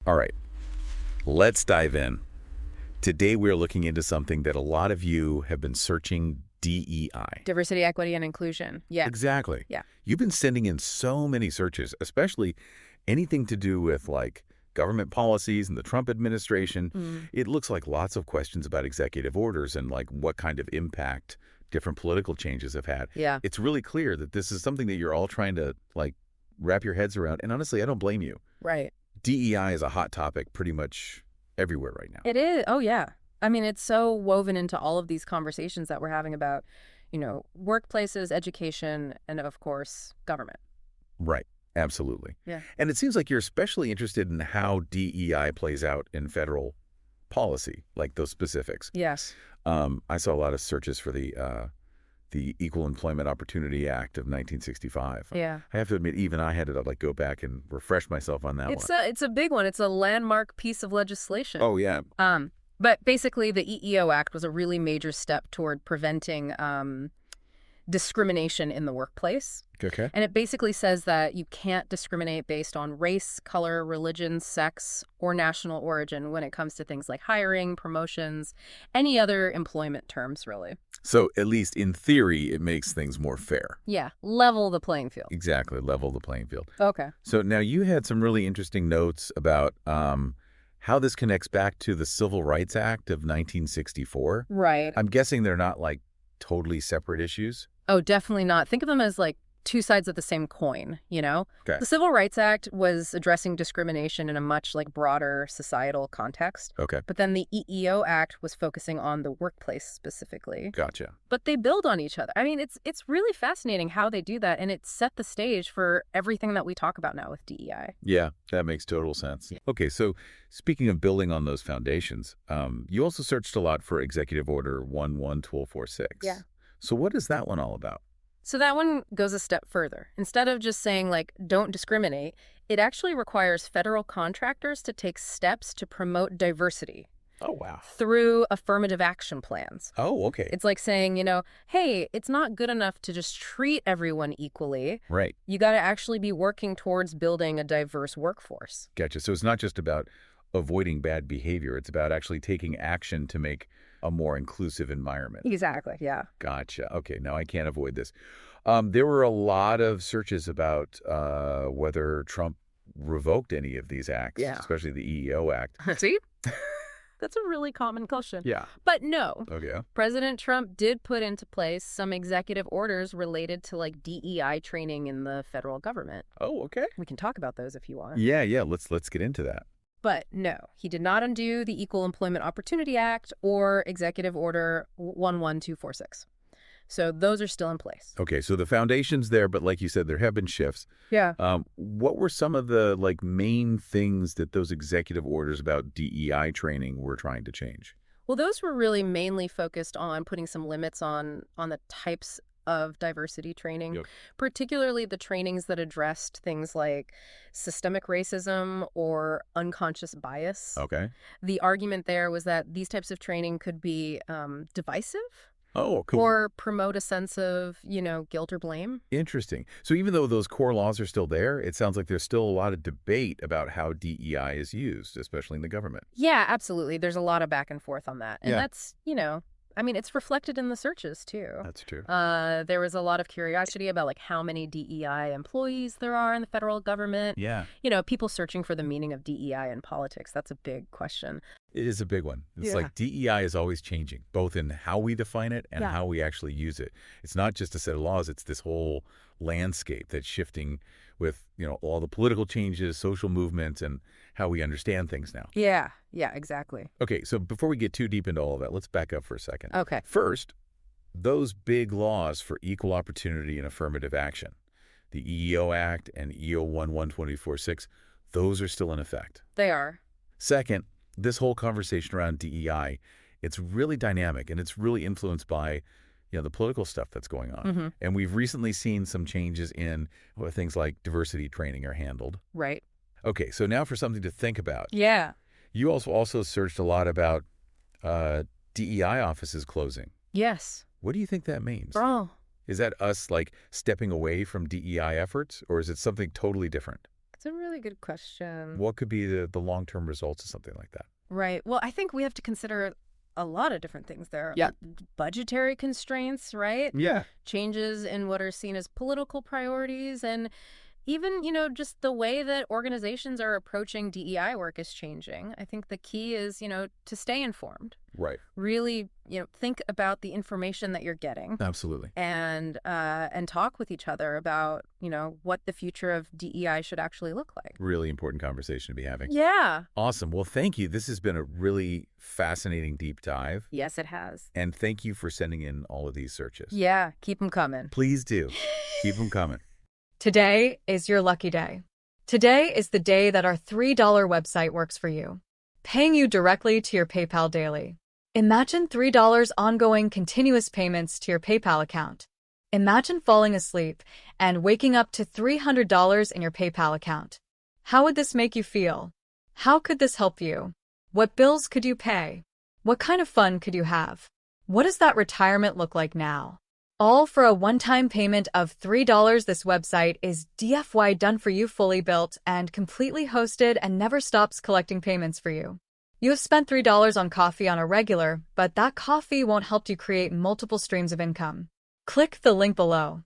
All right, let's dive in. Today we're looking into something that a lot of you have been searching: DEI. Diversity, equity, and inclusion. Yeah. Exactly. Yeah. You've been sending in so many searches, especially anything to do with like government policies and the Trump administration. It looks like lots of questions about executive orders and like what kind of impact different political changes have had. Yeah. It's really clear that this is something that you're all trying to like wrap your heads around. And honestly, I don't blame you. Right. DEI is a hot topic pretty much everywhere right now. It is. Oh, yeah. I mean, it's so woven into all of these conversations that we're having about, workplaces, education, and of course, government. Right. Absolutely. Yeah. And it seems like you're especially interested in how DEI plays out in federal policy, like those specifics. Yes. I saw a lot of searches for the Equal Employment Opportunity Act of 1965. Yeah. I have to admit, even I had to like go back and refresh myself on that one. It's a big one. It's a landmark piece of legislation. Oh, yeah. But basically, the EEO Act was a really major step toward preventing discrimination in the workplace. Okay. And it basically says that you can't discriminate based on race, color, religion, sex, or national origin when it comes to things like hiring, promotions, any other employment terms, really. So at least in theory, it makes things more fair. Yeah, level the playing field. Exactly. Level the playing field. Okay. So now you had some really interesting notes about how this connects back to the Civil Rights Act of 1964. Right. I'm guessing they're not like totally separate issues. Oh, definitely not. Think of them as like two sides of the same coin, Okay. The Civil Rights Act was addressing discrimination in a much like broader societal context. Okay. But then the EEO Act was focusing on the workplace specifically. Gotcha. But they build on each other. I mean, it's really fascinating how they do that, and it set the stage for everything that we talk about now with DEI. Yeah, that makes total sense. Yeah. Okay, so speaking of building on those foundations, you also searched a lot for Executive Order 111246. Yeah. So what is that one all about? So that one goes a step further. Instead of just saying, like, don't discriminate, it actually requires federal contractors to take steps to promote diversity Oh, wow. through affirmative action plans. Oh, okay. It's like saying, hey, it's not good enough to just treat everyone equally. Right. You got to actually be working towards building a diverse workforce. Gotcha. So it's not just about avoiding bad behavior. It's about actually taking action to make a more inclusive environment. Exactly, yeah. Gotcha. Okay, now I can't avoid this. There were a lot of searches about whether Trump revoked any of these acts, Yeah. especially the EEO Act. See? That's a really common question. Yeah. But no, Okay. President Trump did put into place some executive orders related to like DEI training in the federal government. Oh, okay. We can talk about those if you want. Yeah. Let's get into that. But no, he did not undo the Equal Employment Opportunity Act or Executive Order 11246. So those are still in place. Okay, so the foundation's there, but like you said, there have been shifts. Yeah. What were some of the like main things that those executive orders about DEI training were trying to change? Well, those were really mainly focused on putting some limits on the types of diversity training, Yep. particularly the trainings that addressed things like systemic racism or unconscious bias. Okay. The argument there was that these types of training could be divisive Oh, cool. or promote a sense of, guilt or blame. Interesting. So even though those core laws are still there, it sounds like there's still a lot of debate about how DEI is used, especially in the government. Yeah, absolutely. There's a lot of back and forth on that. And Yeah. that's, it's reflected in the searches, too. That's true. There was a lot of curiosity about like how many DEI employees there are in the federal government. Yeah. People searching for the meaning of DEI in politics. That's a big question. It is a big one. It's Yeah. like DEI is always changing, both in how we define it and Yeah. how we actually use it. It's not just a set of laws. It's this whole landscape that's shifting with, all the political changes, social movements, and how we understand things now. Yeah, exactly. Okay, so before we get too deep into all of that, let's back up for a second. Okay. First, those big laws for equal opportunity and affirmative action, the EEO Act and EO 11246, those are still in effect. They are. Second, this whole conversation around DEI, it's really dynamic and it's really influenced by the political stuff that's going on. Mm-hmm. And we've recently seen some changes in things like diversity training are handled. Right. Okay, so now for something to think about. Yeah. You also searched a lot about DEI offices closing. Yes. What do you think that means? Oh, Is that us like stepping away from DEI efforts, or is it something totally different? It's a really good question. What could be the long-term results of something like that? Right. Well, I think we have to consider a lot of different things there. Yeah. Budgetary constraints, right? Yeah. Changes in what are seen as political priorities, and even, just the way that organizations are approaching DEI work is changing. I think the key is, to stay informed. Right. Really, think about the information that you're getting. Absolutely. And talk with each other about, what the future of DEI should actually look like. Really important conversation to be having. Yeah. Awesome. Well, thank you. This has been a really fascinating deep dive. Yes, it has. And thank you for sending in all of these searches. Yeah, keep them coming. Please do. Keep them coming. Today is your lucky day. Today is the day that our $3 website works for you, paying you directly to your PayPal daily. Imagine $3 ongoing continuous payments to your PayPal account. Imagine falling asleep and waking up to $300 in your PayPal account. How would this make you feel? How could this help you? What bills could you pay? What kind of fun could you have? What does that retirement look like now? All for a one-time payment of $3. This website is DFY done for you, fully built and completely hosted, and never stops collecting payments for you. You have spent $3 on coffee on a regular, but that coffee won't help you create multiple streams of income. Click the link below.